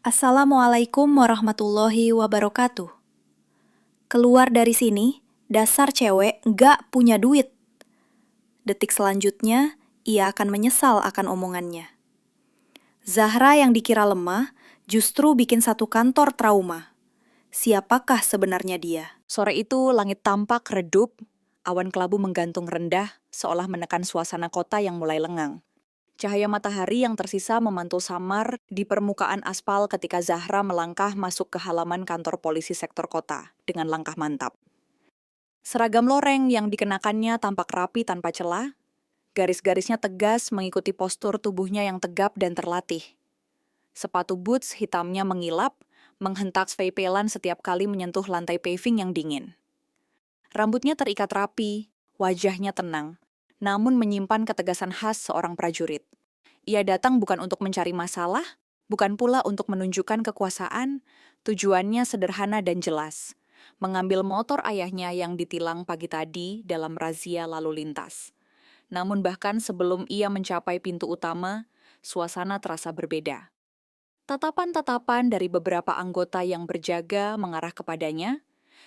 Assalamualaikum warahmatullahi wabarakatuh. Keluar dari sini, dasar cewek nggak punya duit. Detik selanjutnya, ia akan menyesal akan omongannya. Zahra yang dikira lemah, justru bikin satu kantor trauma. Siapakah sebenarnya dia? Sore itu langit tampak redup, awan kelabu menggantung rendah, seolah menekan suasana kota yang mulai lengang. Cahaya matahari yang tersisa memantul samar di permukaan aspal ketika Zahra melangkah masuk ke halaman kantor polisi sektor kota dengan langkah mantap. Seragam loreng yang dikenakannya tampak rapi tanpa celah, garis-garisnya tegas mengikuti postur tubuhnya yang tegap dan terlatih. Sepatu boots hitamnya mengilap, menghentak svepelan setiap kali menyentuh lantai paving yang dingin. Rambutnya terikat rapi, wajahnya tenang, namun menyimpan ketegasan khas seorang prajurit. Ia datang bukan untuk mencari masalah, bukan pula untuk menunjukkan kekuasaan, tujuannya sederhana dan jelas. Mengambil motor ayahnya yang ditilang pagi tadi dalam razia lalu lintas. Namun bahkan sebelum ia mencapai pintu utama, suasana terasa berbeda. Tatapan-tatapan dari beberapa anggota yang berjaga mengarah kepadanya.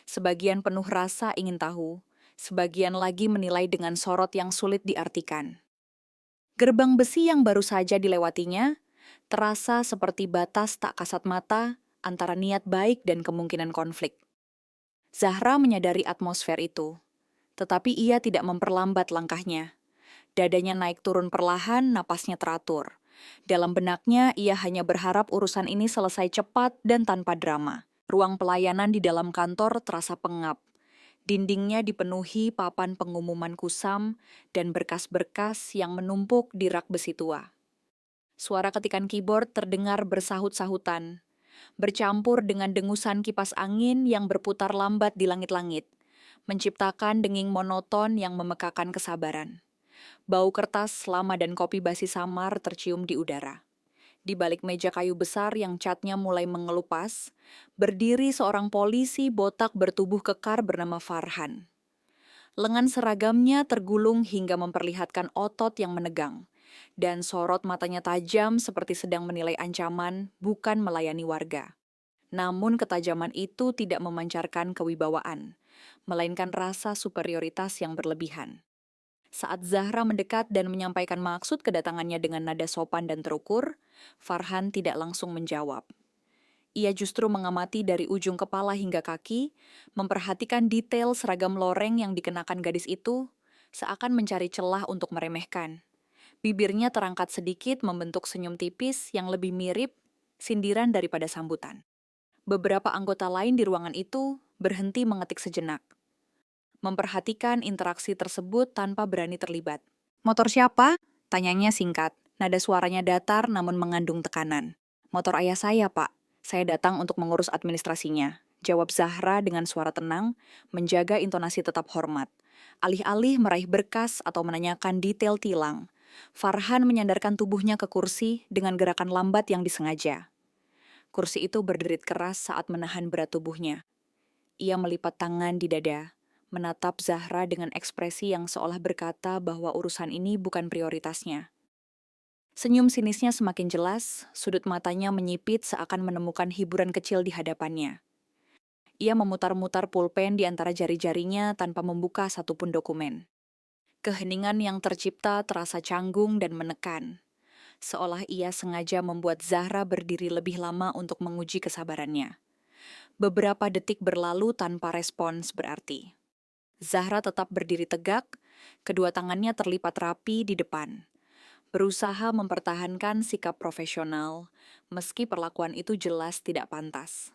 Sebagian penuh rasa ingin tahu, sebagian lagi menilai dengan sorot yang sulit diartikan. Gerbang besi yang baru saja dilewatinya terasa seperti batas tak kasat mata antara niat baik dan kemungkinan konflik. Zahra menyadari atmosfer itu, tetapi ia tidak memperlambat langkahnya. Dadanya naik turun perlahan, napasnya teratur. Dalam benaknya, ia hanya berharap urusan ini selesai cepat dan tanpa drama. Ruang pelayanan di dalam kantor terasa pengap. Dindingnya dipenuhi papan pengumuman kusam dan berkas-berkas yang menumpuk di rak besi tua. Suara ketikan keyboard terdengar bersahut-sahutan, bercampur dengan dengusan kipas angin yang berputar lambat di langit-langit, menciptakan denging monoton yang memekakan kesabaran. Bau kertas lama dan kopi basi samar tercium di udara. Di balik meja kayu besar yang catnya mulai mengelupas, berdiri seorang polisi botak bertubuh kekar bernama Farhan. Lengan seragamnya tergulung hingga memperlihatkan otot yang menegang, dan sorot matanya tajam seperti sedang menilai ancaman, bukan melayani warga. Namun ketajaman itu tidak memancarkan kewibawaan, melainkan rasa superioritas yang berlebihan. Saat Zahra mendekat dan menyampaikan maksud kedatangannya dengan nada sopan dan terukur, Farhan tidak langsung menjawab. Ia justru mengamati dari ujung kepala hingga kaki, memperhatikan detail seragam loreng yang dikenakan gadis itu, seakan mencari celah untuk meremehkan. Bibirnya terangkat sedikit membentuk senyum tipis yang lebih mirip sindiran daripada sambutan. Beberapa anggota lain di ruangan itu berhenti mengetik sejenak, memperhatikan interaksi tersebut tanpa berani terlibat. "Motor siapa?" Tanyanya singkat. Nada suaranya datar namun mengandung tekanan. "Motor ayah saya, Pak. Saya datang untuk mengurus administrasinya," jawab Zahra dengan suara tenang, menjaga intonasi tetap hormat. Alih-alih meraih berkas atau menanyakan detail tilang, Farhan menyandarkan tubuhnya ke kursi dengan gerakan lambat yang disengaja. Kursi itu berderit keras saat menahan berat tubuhnya. Ia melipat tangan di dada, menatap Zahra dengan ekspresi yang seolah berkata bahwa urusan ini bukan prioritasnya. Senyum sinisnya semakin jelas, sudut matanya menyipit seakan menemukan hiburan kecil di hadapannya. Ia memutar-mutar pulpen di antara jari-jarinya tanpa membuka satupun dokumen. Keheningan yang tercipta terasa canggung dan menekan, seolah ia sengaja membuat Zahra berdiri lebih lama untuk menguji kesabarannya. Beberapa detik berlalu tanpa respons berarti. Zahra tetap berdiri tegak, kedua tangannya terlipat rapi di depan, berusaha mempertahankan sikap profesional, meski perlakuan itu jelas tidak pantas.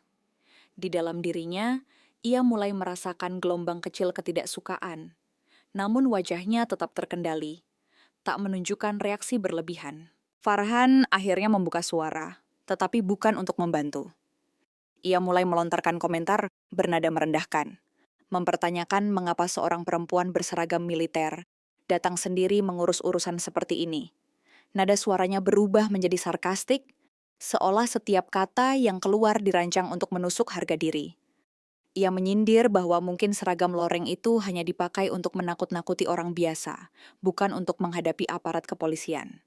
Di dalam dirinya, ia mulai merasakan gelombang kecil ketidaksukaan, namun wajahnya tetap terkendali, tak menunjukkan reaksi berlebihan. Farhan akhirnya membuka suara, tetapi bukan untuk membantu. Ia mulai melontarkan komentar bernada merendahkan, mempertanyakan mengapa seorang perempuan berseragam militer datang sendiri mengurus urusan seperti ini. Nada suaranya berubah menjadi sarkastik, seolah setiap kata yang keluar dirancang untuk menusuk harga diri. Ia menyindir bahwa mungkin seragam loreng itu hanya dipakai untuk menakut-nakuti orang biasa, bukan untuk menghadapi aparat kepolisian.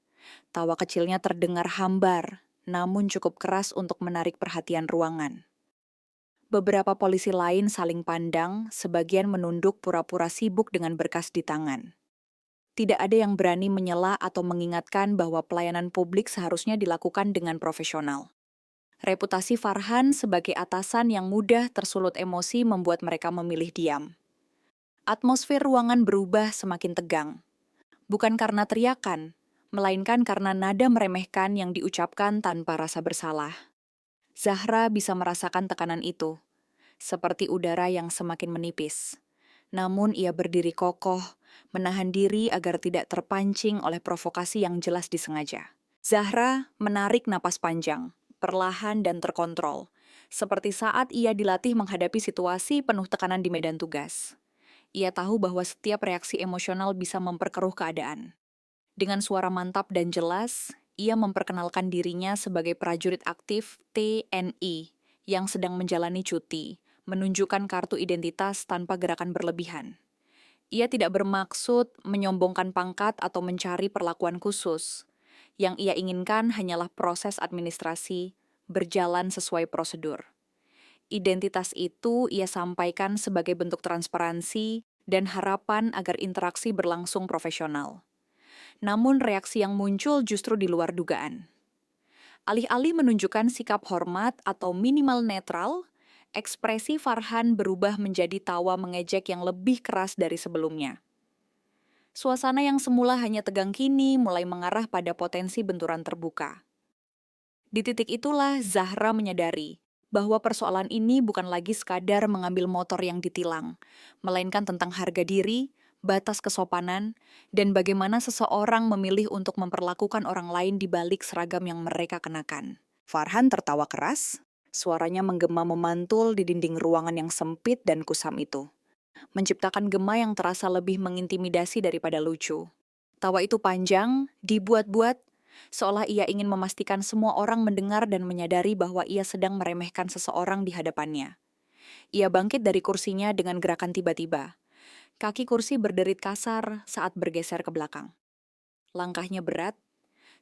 Tawa kecilnya terdengar hambar, namun cukup keras untuk menarik perhatian ruangan. Beberapa polisi lain saling pandang, sebagian menunduk pura-pura sibuk dengan berkas di tangan. Tidak ada yang berani menyela atau mengingatkan bahwa pelayanan publik seharusnya dilakukan dengan profesional. Reputasi Farhan sebagai atasan yang mudah tersulut emosi membuat mereka memilih diam. Atmosfer ruangan berubah semakin tegang. Bukan karena teriakan, melainkan karena nada meremehkan yang diucapkan tanpa rasa bersalah. Zahra bisa merasakan tekanan itu, seperti udara yang semakin menipis. Namun ia berdiri kokoh, menahan diri agar tidak terpancing oleh provokasi yang jelas disengaja. Zahra menarik napas panjang, perlahan dan terkontrol, seperti saat ia dilatih menghadapi situasi penuh tekanan di medan tugas. Ia tahu bahwa setiap reaksi emosional bisa memperkeruh keadaan. Dengan suara mantap dan jelas, ia memperkenalkan dirinya sebagai prajurit aktif TNI yang sedang menjalani cuti, menunjukkan kartu identitas tanpa gerakan berlebihan. Ia tidak bermaksud menyombongkan pangkat atau mencari perlakuan khusus. Yang ia inginkan hanyalah proses administrasi berjalan sesuai prosedur. Identitas itu ia sampaikan sebagai bentuk transparansi dan harapan agar interaksi berlangsung profesional. Namun reaksi yang muncul justru di luar dugaan. Alih-alih menunjukkan sikap hormat atau minimal netral, ekspresi Farhan berubah menjadi tawa mengejek yang lebih keras dari sebelumnya. Suasana yang semula hanya tegang kini mulai mengarah pada potensi benturan terbuka. Di titik itulah Zahra menyadari bahwa persoalan ini bukan lagi sekadar mengambil motor yang ditilang, melainkan tentang harga diri, batas kesopanan, dan bagaimana seseorang memilih untuk memperlakukan orang lain di balik seragam yang mereka kenakan. Farhan tertawa keras, suaranya menggema memantul di dinding ruangan yang sempit dan kusam itu, menciptakan gema yang terasa lebih mengintimidasi daripada lucu. Tawa itu panjang, dibuat-buat, seolah ia ingin memastikan semua orang mendengar dan menyadari bahwa ia sedang meremehkan seseorang di hadapannya. Ia bangkit dari kursinya dengan gerakan tiba-tiba. Kaki kursi berderit kasar saat bergeser ke belakang. Langkahnya berat,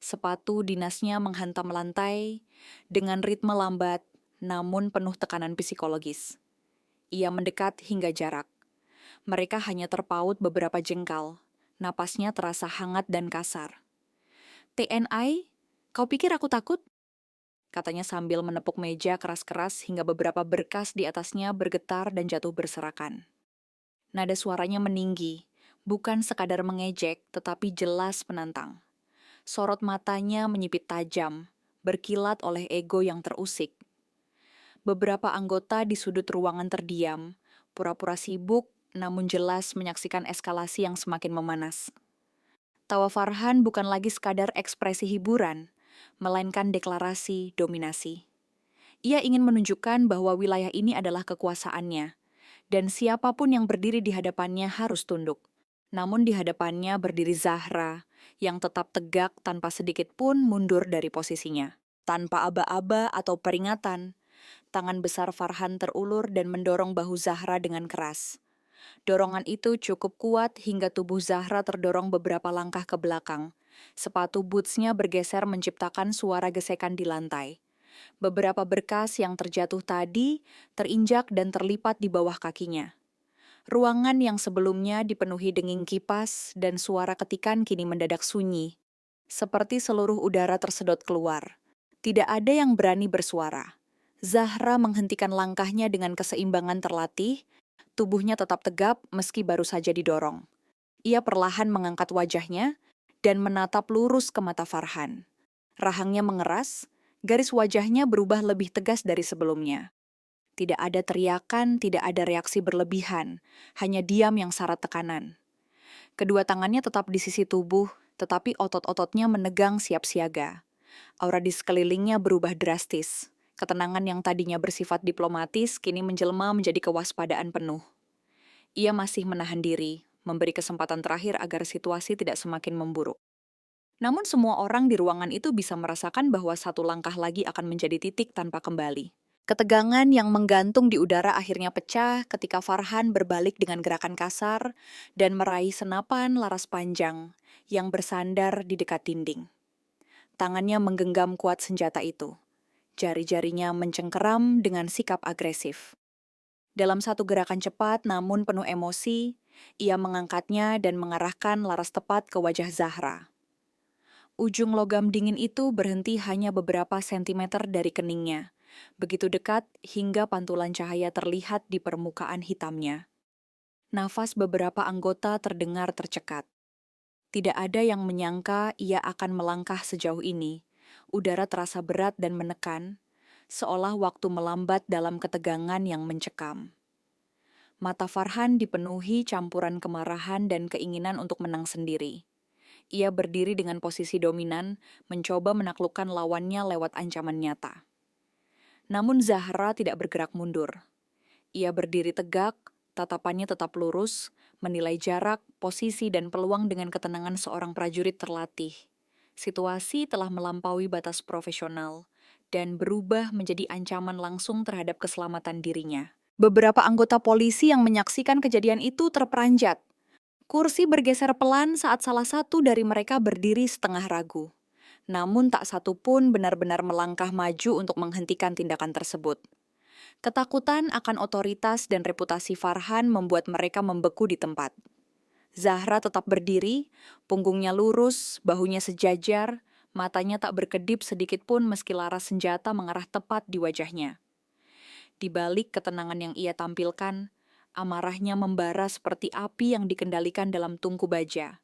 sepatu dinasnya menghantam lantai dengan ritme lambat namun penuh tekanan psikologis. Ia mendekat hingga jarak. Mereka hanya terpaut beberapa jengkal. Napasnya terasa hangat dan kasar. "TNI, kau pikir aku takut?" Katanya sambil menepuk meja keras-keras hingga beberapa berkas di atasnya bergetar dan jatuh berserakan. Nada suaranya meninggi, bukan sekadar mengejek, tetapi jelas penantang. Sorot matanya menyipit tajam, berkilat oleh ego yang terusik. Beberapa anggota di sudut ruangan terdiam, pura-pura sibuk, namun jelas menyaksikan eskalasi yang semakin memanas. Tawa Farhan bukan lagi sekadar ekspresi hiburan, melainkan deklarasi dominasi. Ia ingin menunjukkan bahwa wilayah ini adalah kekuasaannya, dan siapapun yang berdiri di hadapannya harus tunduk. Namun di hadapannya berdiri Zahra, yang tetap tegak tanpa sedikit pun mundur dari posisinya. Tanpa aba-aba atau peringatan, tangan besar Farhan terulur dan mendorong bahu Zahra dengan keras. Dorongan itu cukup kuat hingga tubuh Zahra terdorong beberapa langkah ke belakang. Sepatu bootsnya bergeser menciptakan suara gesekan di lantai. Beberapa berkas yang terjatuh tadi terinjak dan terlipat di bawah kakinya. Ruangan yang sebelumnya dipenuhi denging kipas dan suara ketikan kini mendadak sunyi. Seperti seluruh udara tersedot keluar. Tidak ada yang berani bersuara. Zahra menghentikan langkahnya dengan keseimbangan terlatih. Tubuhnya tetap tegap meski baru saja didorong. Ia perlahan mengangkat wajahnya dan menatap lurus ke mata Farhan. Rahangnya mengeras, garis wajahnya berubah lebih tegas dari sebelumnya. Tidak ada teriakan, tidak ada reaksi berlebihan, hanya diam yang syarat tekanan. Kedua tangannya tetap di sisi tubuh, tetapi otot-ototnya menegang siap siaga. Aura di sekelilingnya berubah drastis. Ketenangan yang tadinya bersifat diplomatis kini menjelma menjadi kewaspadaan penuh. Ia masih menahan diri, memberi kesempatan terakhir agar situasi tidak semakin memburuk. Namun semua orang di ruangan itu bisa merasakan bahwa satu langkah lagi akan menjadi titik tanpa kembali. Ketegangan yang menggantung di udara akhirnya pecah ketika Farhan berbalik dengan gerakan kasar dan meraih senapan laras panjang yang bersandar di dekat dinding. Tangannya menggenggam kuat senjata itu. Jari-jarinya mencengkeram dengan sikap agresif. Dalam satu gerakan cepat namun penuh emosi, ia mengangkatnya dan mengarahkan laras tepat ke wajah Zahra. Ujung logam dingin itu berhenti hanya beberapa sentimeter dari keningnya, begitu dekat hingga pantulan cahaya terlihat di permukaan hitamnya. Nafas beberapa anggota terdengar tercekat. Tidak ada yang menyangka ia akan melangkah sejauh ini. Udara terasa berat dan menekan, seolah waktu melambat dalam ketegangan yang mencekam. Mata Farhan dipenuhi campuran kemarahan dan keinginan untuk menang sendiri. Ia berdiri dengan posisi dominan, mencoba menaklukkan lawannya lewat ancaman nyata. Namun Zahra tidak bergerak mundur. Ia berdiri tegak, tatapannya tetap lurus, menilai jarak, posisi, dan peluang dengan ketenangan seorang prajurit terlatih. Situasi telah melampaui batas profesional dan berubah menjadi ancaman langsung terhadap keselamatan dirinya. Beberapa anggota polisi yang menyaksikan kejadian itu terperanjat. Kursi bergeser pelan saat salah satu dari mereka berdiri setengah ragu. Namun tak satu pun benar-benar melangkah maju untuk menghentikan tindakan tersebut. Ketakutan akan otoritas dan reputasi Farhan membuat mereka membeku di tempat. Zahra tetap berdiri, punggungnya lurus, bahunya sejajar, matanya tak berkedip sedikit pun meski laras senjata mengarah tepat di wajahnya. Di balik ketenangan yang ia tampilkan, amarahnya membara seperti api yang dikendalikan dalam tungku baja.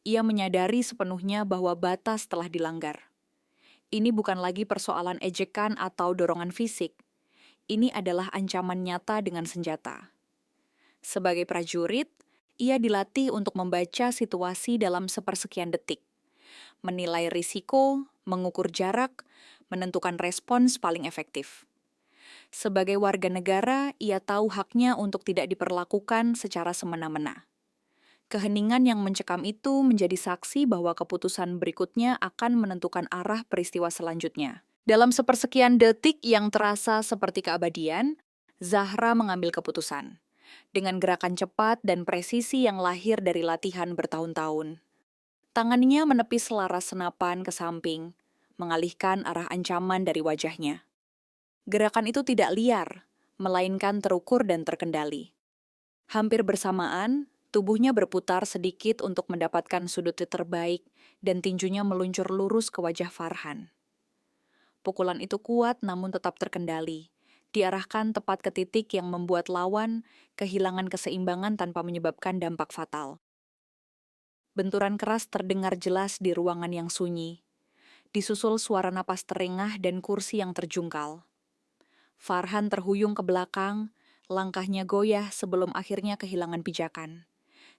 Ia menyadari sepenuhnya bahwa batas telah dilanggar. Ini bukan lagi persoalan ejekan atau dorongan fisik. Ini adalah ancaman nyata dengan senjata. Sebagai prajurit, ia dilatih untuk membaca situasi dalam sepersekian detik, menilai risiko, mengukur jarak, menentukan respons paling efektif. Sebagai warga negara, ia tahu haknya untuk tidak diperlakukan secara semena-mena. Keheningan yang mencekam itu menjadi saksi bahwa keputusan berikutnya akan menentukan arah peristiwa selanjutnya. Dalam sepersekian detik yang terasa seperti keabadian, Zahra mengambil keputusan. Dengan gerakan cepat dan presisi yang lahir dari latihan bertahun-tahun. Tangannya menepis selaras senapan ke samping, mengalihkan arah ancaman dari wajahnya. Gerakan itu tidak liar, melainkan terukur dan terkendali. Hampir bersamaan, tubuhnya berputar sedikit untuk mendapatkan sudut terbaik dan tinjunya meluncur lurus ke wajah Farhan. Pukulan itu kuat namun tetap terkendali, diarahkan tepat ke titik yang membuat lawan kehilangan keseimbangan tanpa menyebabkan dampak fatal. Benturan keras terdengar jelas di ruangan yang sunyi, disusul suara napas terengah dan kursi yang terjungkal. Farhan terhuyung ke belakang, langkahnya goyah sebelum akhirnya kehilangan pijakan.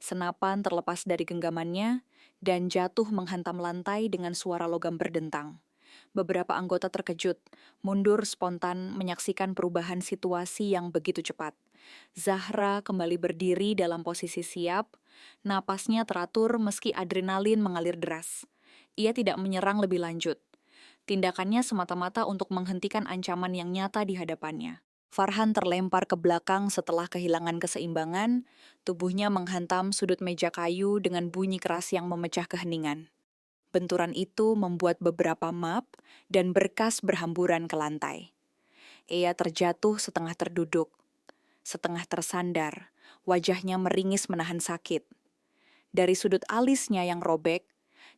Senapan terlepas dari genggamannya dan jatuh menghantam lantai dengan suara logam berdentang. Beberapa anggota terkejut, mundur spontan menyaksikan perubahan situasi yang begitu cepat. Zahra kembali berdiri dalam posisi siap, napasnya teratur meski adrenalin mengalir deras. Ia tidak menyerang lebih lanjut. Tindakannya semata-mata untuk menghentikan ancaman yang nyata di hadapannya. Farhan terlempar ke belakang setelah kehilangan keseimbangan, tubuhnya menghantam sudut meja kayu dengan bunyi keras yang memecah keheningan. Benturan itu membuat beberapa map dan berkas berhamburan ke lantai. Ia terjatuh setengah terduduk, setengah tersandar, wajahnya meringis menahan sakit. Dari sudut alisnya yang robek,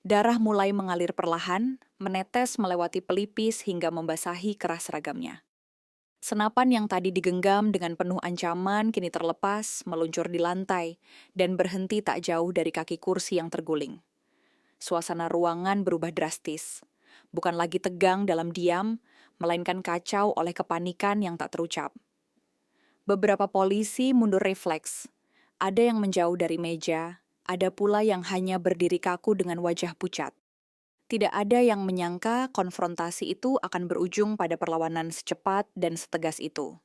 darah mulai mengalir perlahan, menetes melewati pelipis hingga membasahi keras seragamnya. Senapan yang tadi digenggam dengan penuh ancaman kini terlepas, meluncur di lantai, dan berhenti tak jauh dari kaki kursi yang terguling. Suasana ruangan berubah drastis. Bukan lagi tegang dalam diam, melainkan kacau oleh kepanikan yang tak terucap. Beberapa polisi mundur refleks. Ada yang menjauh dari meja, ada pula yang hanya berdiri kaku dengan wajah pucat. Tidak ada yang menyangka konfrontasi itu akan berujung pada perlawanan secepat dan setegas itu.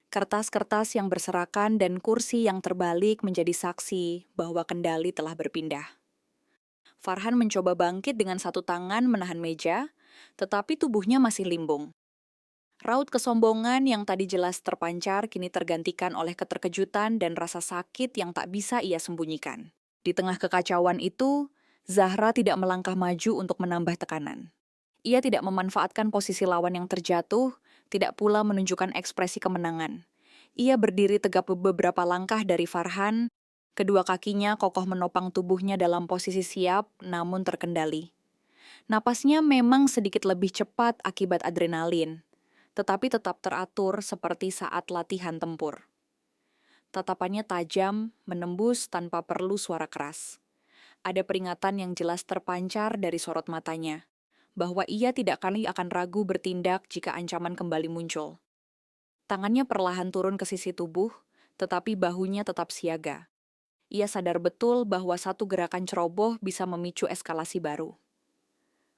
Kertas-kertas yang berserakan dan kursi yang terbalik menjadi saksi bahwa kendali telah berpindah. Farhan mencoba bangkit dengan satu tangan menahan meja, tetapi tubuhnya masih limbung. Raut kesombongan yang tadi jelas terpancar kini tergantikan oleh keterkejutan dan rasa sakit yang tak bisa ia sembunyikan. Di tengah kekacauan itu, Zahra tidak melangkah maju untuk menambah tekanan. Ia tidak memanfaatkan posisi lawan yang terjatuh, tidak pula menunjukkan ekspresi kemenangan. Ia berdiri tegap beberapa langkah dari Farhan, kedua kakinya kokoh menopang tubuhnya dalam posisi siap namun terkendali. Napasnya memang sedikit lebih cepat akibat adrenalin, tetapi tetap teratur seperti saat latihan tempur. Tatapannya tajam, menembus tanpa perlu suara keras. Ada peringatan yang jelas terpancar dari sorot matanya, bahwa ia tidak akan ragu bertindak jika ancaman kembali muncul. Tangannya perlahan turun ke sisi tubuh, tetapi bahunya tetap siaga. Ia sadar betul bahwa satu gerakan ceroboh bisa memicu eskalasi baru.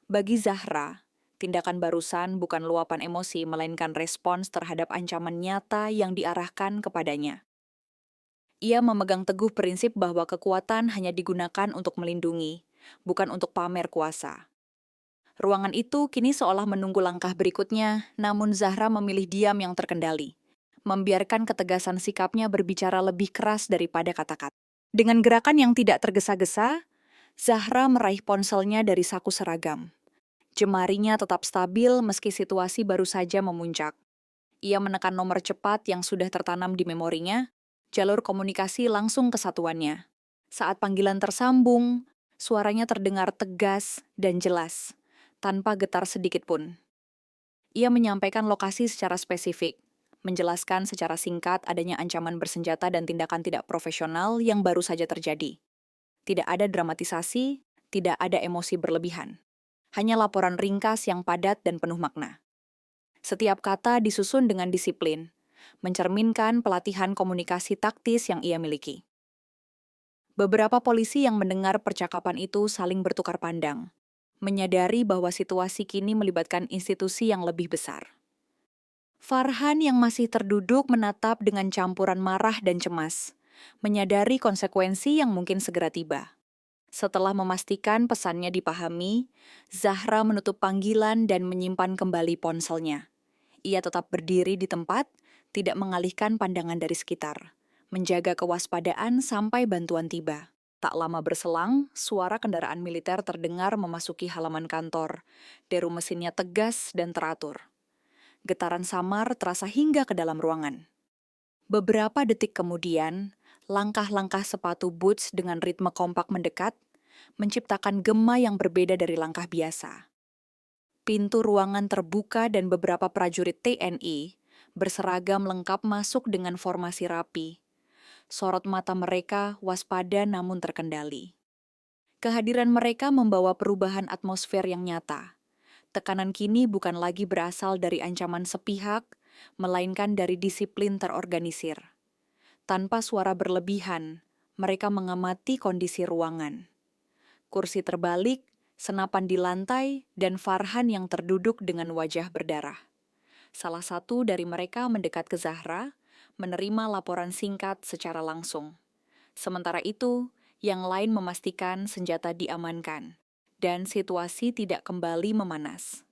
Bagi Zahra, tindakan barusan bukan luapan emosi, melainkan respons terhadap ancaman nyata yang diarahkan kepadanya. Ia memegang teguh prinsip bahwa kekuatan hanya digunakan untuk melindungi, bukan untuk pamer kuasa. Ruangan itu kini seolah menunggu langkah berikutnya, namun Zahra memilih diam yang terkendali, membiarkan ketegasan sikapnya berbicara lebih keras daripada kata-kata. Dengan gerakan yang tidak tergesa-gesa, Zahra meraih ponselnya dari saku seragam. Jemarinya tetap stabil meski situasi baru saja memuncak. Ia menekan nomor cepat yang sudah tertanam di memorinya, jalur komunikasi langsung ke satuannya. Saat panggilan tersambung, suaranya terdengar tegas dan jelas, tanpa getar sedikit pun. Ia menyampaikan lokasi secara spesifik, menjelaskan secara singkat adanya ancaman bersenjata dan tindakan tidak profesional yang baru saja terjadi. Tidak ada dramatisasi, tidak ada emosi berlebihan. Hanya laporan ringkas yang padat dan penuh makna. Setiap kata disusun dengan disiplin, mencerminkan pelatihan komunikasi taktis yang ia miliki. Beberapa polisi yang mendengar percakapan itu saling bertukar pandang, menyadari bahwa situasi kini melibatkan institusi yang lebih besar. Farhan yang masih terduduk menatap dengan campuran marah dan cemas, menyadari konsekuensi yang mungkin segera tiba. Setelah memastikan pesannya dipahami, Zahra menutup panggilan dan menyimpan kembali ponselnya. Ia tetap berdiri di tempat, tidak mengalihkan pandangan dari sekitar, menjaga kewaspadaan sampai bantuan tiba. Tak lama berselang, suara kendaraan militer terdengar memasuki halaman kantor. Deru mesinnya tegas dan teratur. Getaran samar terasa hingga ke dalam ruangan. Beberapa detik kemudian, langkah-langkah sepatu boots dengan ritme kompak mendekat, menciptakan gema yang berbeda dari langkah biasa. Pintu ruangan terbuka dan beberapa prajurit TNI berseragam lengkap masuk dengan formasi rapi. Sorot mata mereka waspada namun terkendali. Kehadiran mereka membawa perubahan atmosfer yang nyata. Tekanan kini bukan lagi berasal dari ancaman sepihak, melainkan dari disiplin terorganisir. Tanpa suara berlebihan, mereka mengamati kondisi ruangan. Kursi terbalik, senapan di lantai, dan Farhan yang terduduk dengan wajah berdarah. Salah satu dari mereka mendekat ke Zahra, menerima laporan singkat secara langsung. Sementara itu, yang lain memastikan senjata diamankan, dan situasi tidak kembali memanas.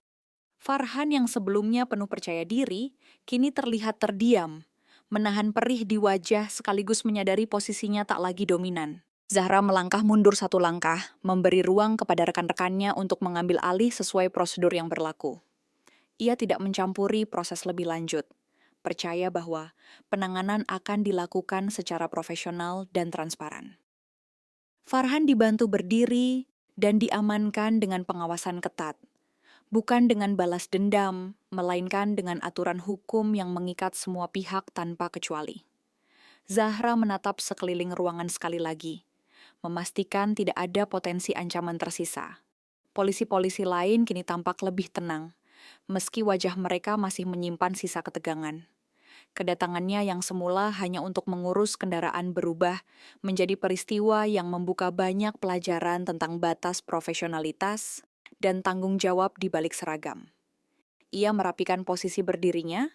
Farhan yang sebelumnya penuh percaya diri, kini terlihat terdiam, menahan perih di wajah sekaligus menyadari posisinya tak lagi dominan. Zahra melangkah mundur satu langkah, memberi ruang kepada rekan-rekannya untuk mengambil alih sesuai prosedur yang berlaku. Ia tidak mencampuri proses lebih lanjut, percaya bahwa penanganan akan dilakukan secara profesional dan transparan. Farhan dibantu berdiri dan diamankan dengan pengawasan ketat, bukan dengan balas dendam, melainkan dengan aturan hukum yang mengikat semua pihak tanpa kecuali. Zahra menatap sekeliling ruangan sekali lagi, memastikan tidak ada potensi ancaman tersisa. Polisi-polisi lain kini tampak lebih tenang, meski wajah mereka masih menyimpan sisa ketegangan. Kedatangannya yang semula hanya untuk mengurus kendaraan berubah menjadi peristiwa yang membuka banyak pelajaran tentang batas profesionalitas dan tanggung jawab di balik seragam. Ia merapikan posisi berdirinya,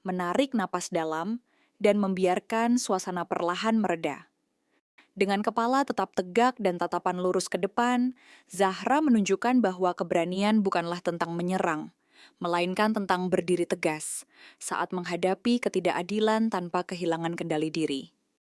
menarik napas dalam, dan membiarkan suasana perlahan mereda. Dengan kepala tetap tegak dan tatapan lurus ke depan, Zahra menunjukkan bahwa keberanian bukanlah tentang menyerang, melainkan tentang berdiri tegas saat menghadapi ketidakadilan tanpa kehilangan kendali diri.